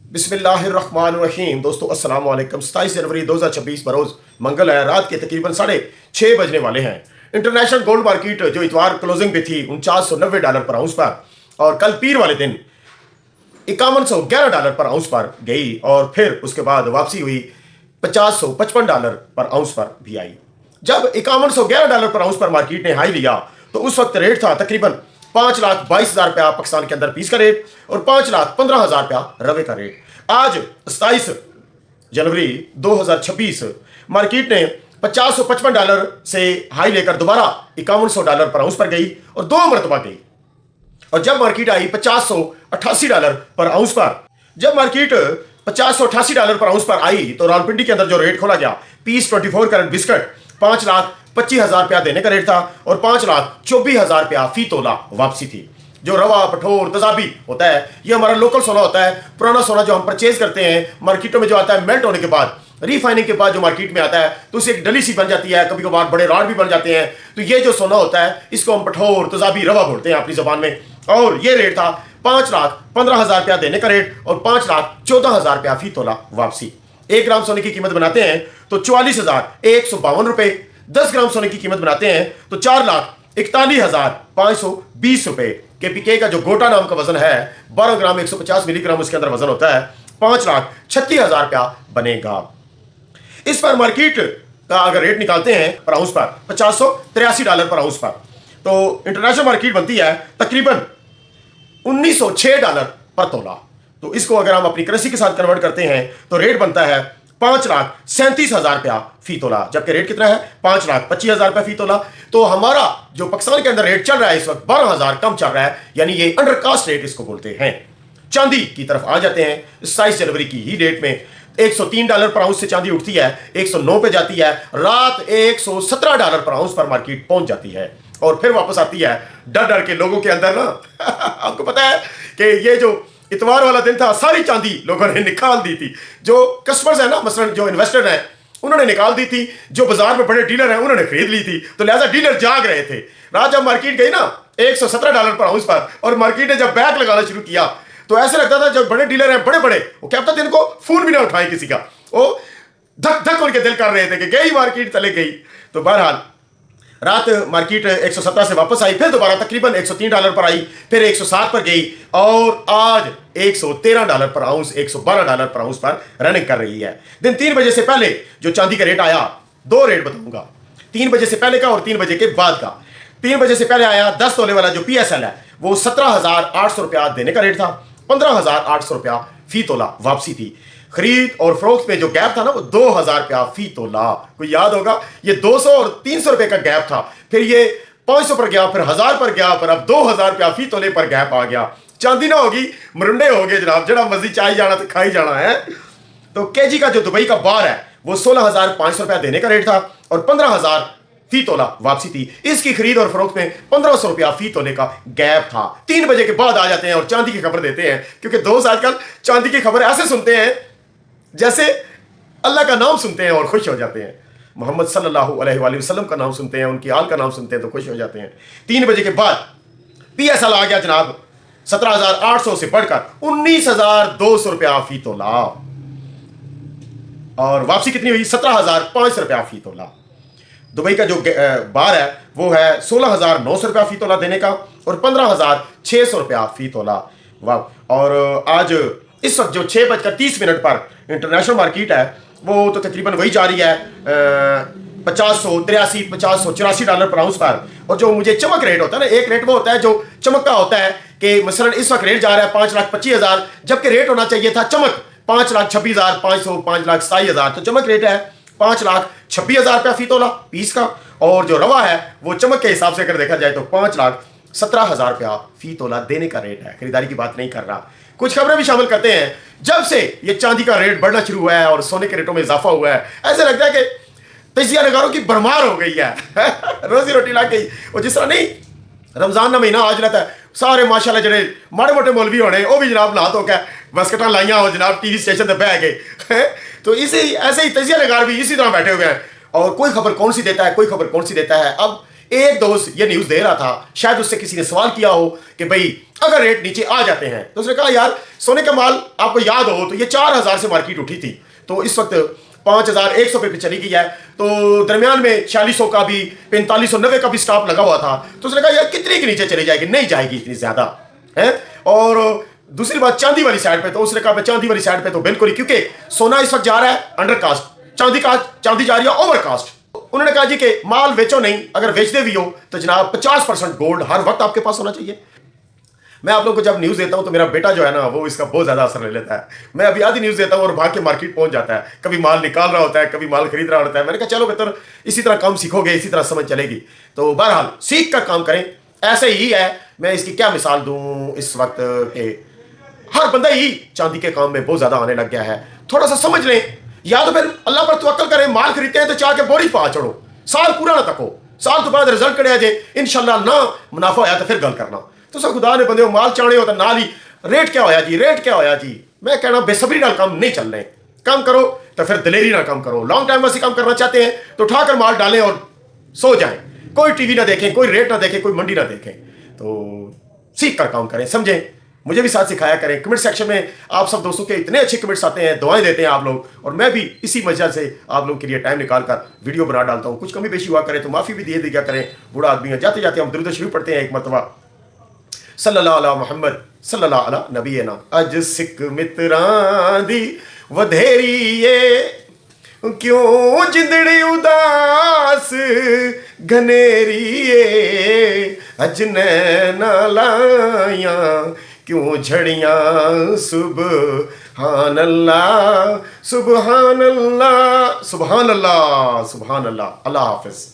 बिस्मिल्लाहिर्रहमानिर्रहीम। दोस्तों अस्सलाम वालेकुम। 27 जनवरी 2026 बरोज मंगल है। रात के तकरीबन 6:30 बजने वाले हैं। इंटरनेशनल गोल्ड मार्केट जो इतवार क्लोजिंग पे थी $4990 पर आउंस पर, और कल पीर वाले दिन $5111 पर आउंस पर गई, और फिर उसके बाद वापसी हुई $5055 पर आउंस पर भी आई। जब $5111 पर आउंस पर मार्केट ने हाई लिया तो उस वक्त रेट था तकरीबन 5,22,000 रुपया पाकिस्तान के अंदर पीस का रेट और 5,15,000 रुपया रवे का रेट। आज 27 जनवरी 2026 मार्केट ने $5055 से हाई लेकर दोबारा $5100 पर आउंस पर गई और दो मरतबा गई, और जब मार्केट आई $5088 पर आउंस पर, जब मार्केट $5088 पर आउंस पर आई तो रावलपिंडी के अंदर जो रेट खोला गया, पीस 24 कैरेट बिस्कट 5,25,000 रुपया देने का रेट था और 5,24,000 रुपया फी तोला वापसी थी। जो रवा पठोर तजाबी होता है, ये हमारा लोकल सोना होता है। पुराना सोना जो हम परचेज करते हैं मार्केटों में, जो आता है मेल्ट होने के बाद, रिफाइनिंग के बाद जो मार्केट में आता है, तो उसे एक डली सी बन जाती है, कभी कभार बड़े राड भी बन जाते हैं। तो ये जो सोना होता है इसको हम पठोर तजाबी रवा बोलते हैं अपनी जबान में, और ये रेट था 5,15,000 रुपया देने का रेट और 5,14,000 रुपया फी तोला वापसी। 1 ग्राम सोने की कीमत बनाते हैं तो 44,152 रुपए। 10 ग्राम सोने की कीमत बनाते हैं तो 4,41,520 रुपए। केपीके का जो गोटा नाम का वजन है 12 ग्राम 150 मिलीग्राम उसके अंदर वजन होता है, 5,36,000 रुपया बनेगा। इस पर मार्केट का अगर रेट निकालते हैं पर आउंस पर $583 पर आउंस पर, तो इंटरनेशनल मार्केट बनती है तकरीबन $1,906 पर तोला। तो इसको अगर हम अपनी करेंसी के साथ कन्वर्ट करते हैं तो रेट बनता है 5,37,000 रुपया फी तोला, जबकि रेट कितना है 5,25,000 रुपया फी तोला। तो हमारा जो पाकिस्तान के अंदर रेट चल रहा है इस वक्त 12,000 कम चल रहा है, यानी ये अंडर कास्ट रेट इसको बोलते हैं। चांदी की तरफ आ जाते हैं। 27 जनवरी की ही डेट में $103 पर आउंस से चांदी उठती है, 109 पे जाती है, रात $117 पर आउंस पर मार्केट पहुंच जाती है और फिर वापस आती है डर डर के लोगों के अंदर ना। आपको पता है कि ये जो इतवार वाला दिन था, सारी चांदी लोगों ने निकाल दी थी। जो कस्टमर्स है ना, मसलन जो इन्वेस्टर हैं, उन्होंने निकाल दी थी। जो बाजार में बड़े डीलर हैं उन्होंने खरीद ली थी। तो लिहाजा डीलर जाग रहे थे। रात जब मार्केट गई ना $117 पर आउंस पर, और मार्केट ने जब बैक लगाना शुरू किया तो ऐसे लगता था जब बड़े डीलर हैं बड़े बड़े, वो क्या पता दिन को फोन भी ना उठाए किसी का, वो धक धक उनके दिल कर रहे थे कि गई मार्केट, चले गई। तो बहरहाल रात मार्केट 117 से वापस आई, फिर दोबारा तकरीबन $103 पर आई, फिर 107 पर गई, और आज $113 पर आउंस, $112 पर आउंस पर रनिंग कर रही है। दिन 3 बजे से पहले जो चांदी का रेट आया, दो रेट बताऊंगा, 3 बजे से पहले का और 3 बजे के बाद का। 3 बजे से पहले आया 10 तोले वाला जो PSL है, वो 17,800 रुपया देने का रेट था, 15,800 रुपया फी तोला वापसी थी। खरीद और फरोख्त में जो गैप था ना, वो 2,000 रुपया फी तोला। कोई याद होगा, ये 200 और 300 रुपए का गैप था, फिर ये 500 पर गया, फिर 1,000 पर गया, फिर अब 2,000 रुपया फी तोले पर गैप आ गया। चांदी ना होगी मरुंडे हो गए जनाब, जरा मर्जी चाय जाना तो खाई जाना है। तो केजी का जो दुबई का बार है वो 16,500 रुपया देने का रेट था और 15,000 फी तोला वापसी थी। इसकी खरीद और फरोख्त में 1,500 रुपया फी तोले का गैप था। 3 बजे के बाद आ जाते हैं और चांदी की खबर देते हैं, क्योंकि दोस्त आजकल चांदी की खबर ऐसे सुनते हैं जैसे अल्लाह का नाम सुनते हैं और खुश हो जाते हैं। मोहम्मद सल्लल्लाहु अलैहि वसल्लम का नाम सुनते हैं, उनकी आल का नाम सुनते हैं तो खुश हो जाते हैं। 3 बजे के बाद PSL आ गया जनाब 17,800 से बढ़कर 19,200 रुपया फी तोला, और वापसी कितनी हुई 17,500 रुपया फी तोला। दुबई का जो बार है वो है 16,900 रुपया फी तोला देने का और 15,600 रुपया फी तोला। वाह। और आज इस वक्त जो 6:30 पर इंटरनेशनल मार्केट है वो तो तकरीबन वही जा रही है $583-584 पर आउंस पर। और जो मुझे चमक रेट होता है ना, एक रेट वो होता है जो चमक का होता है कि मसलन इस वक्त रेट जा रहा है 5,25,000, जबकि रेट होना चाहिए था चमक 5,26,500, 5,27,000। तो चमक रेट है 5,26,000 रुपया फी तोला पीस का, और जो रवा है वो चमक के हिसाब से अगर देखा जाए तो 5,17,000 रुपया फी तोला देने का रेट है। खरीदारी की बात नहीं कर रहा। कुछ खबरें भी शामिल करते हैं। जब से ये चांदी का रेट बढ़ना शुरू हुआ है और सोने के रेटों में इजाफा हुआ है, ऐसे लगता है कि तजिया नगारों की भरमार हो गई है। रोजी रोटी लग गई। और जिस तरह नहीं रमजान का महीना आज रहता है, सारे माशाल्लाह जड़े माड़े मोटे मौलवी होने वो भी जनाब नहा धो के बस्कटा लाइया हो जनाब TV स्टेशन पर बह गए। तो इसी ऐसे ही तजिया नगार भी इसी तरह बैठे हुए हैं, और कोई खबर कौन सी देता है, कोई खबर कौन सी देता है। अब एक दोस्त ये न्यूज़ दे रहा था, शायद उससे किसी ने सवाल किया हो कि भाई अगर रेट नीचे आ जाते हैं, तो उसने कहा यार सोने का माल आपको याद हो तो ये 4000 से मार्केट उठी थी, तो इस वक्त 5100 पे चली गई है, तो दरमियान में 4600 का भी 4590 का भी स्टॉप लगा हुआ था। तो उसने कहा यार कितने के नीचे चली जाएगी, नहीं जाएगी इतनी ज्यादा है। और दूसरी बात चांदी वाली साइड पे, तो उसने कहा चांदी वाली साइड पे तो बिल्कुल ही, क्योंकि सोना इस वक्त जा रहा है अंडर कास्ट, चांदी जा रही है ओवर कास्ट। उन्होंने कहा जी कि माल बेचो नहीं, अगर बेचते भी हो तो जनाब 50% गोल्ड हर वक्त आपके पास होना चाहिए। मैं आप लोगों को जब न्यूज़ देता हूं तो मेरा बेटा जो है ना वो इसका बहुत ज़्यादा असर ले लेता है। मैं अभी आधी न्यूज़ देता हूं और भाग के मार्केट पहुंच जाता है, कभी माल निकाल रहा होता है, कभी माल खरीद रहा होता है। मैंने कहा चलो बेहतर इसी तरह काम सीखोगे, इसी तरह समझ चलेगी। तो बहरहाल सीख कर काम करें, ऐसे ही है। मैं इसकी क्या मिसाल दूं इस वक्त के हर बंदा ही चांदी के काम में बहुत ज़्यादा आने लग गया है। थोड़ा सा समझ लें, या तो फिर अल्लाह पर तवक्कल करें। माल खरीदते हैं तो चाह के बोरी पा चढ़ो, साल पूरा ना तको, साल तो बाद रिजल्ट कड़े जाए, इंशाल्लाह ना मुनाफा होया तो फिर गल करना। तो सब खुदा ने बंदे माल चाणे होता नाल ही रेट क्या होया जी, रेट क्या होया जी। मैं कहना बेसब्री नाल काम नहीं चल रहे, काम करो तो फिर दिलेरी ना काम करो। लॉन्ग टाइम में काम करना चाहते हैं तो उठाकर माल डालें और सो जाएं, कोई टीवी ना देखें, कोई रेट ना देखें, कोई मंडी ना देखें। तो सीख कर काम करें, समझें, मुझे भी साथ सिखाया करें। कमेंट सेक्शन में आप सब दोस्तों के इतने अच्छे कमेंट्स आते हैं, दुआएं देते हैं आप लोग, और मैं भी इसी वजह से आप लोगों के लिए टाइम निकाल कर वीडियो बना डालता हूँ। कुछ कमी बेशी हुआ करें तो माफ़ी भी दे दिया करें, बूढ़ा आदमी है। जाते जाते हम दुरूद शरीफ पढ़ते हैं एक मरतबा, सल्लल्लाहु अला मुहम्मद सल्लल्लाहु अला नबीना। अज सिख मित्रां दी वधेरीए, क्यों जिंदड़ी उदास घनेरीए, अज नैना लाया क्यों झड़ियां सुबहान अल्लाह सुबहान अल्लाह सुबहान अल्लाह सुबहान अल्लाह। अल्लाह हाफिज।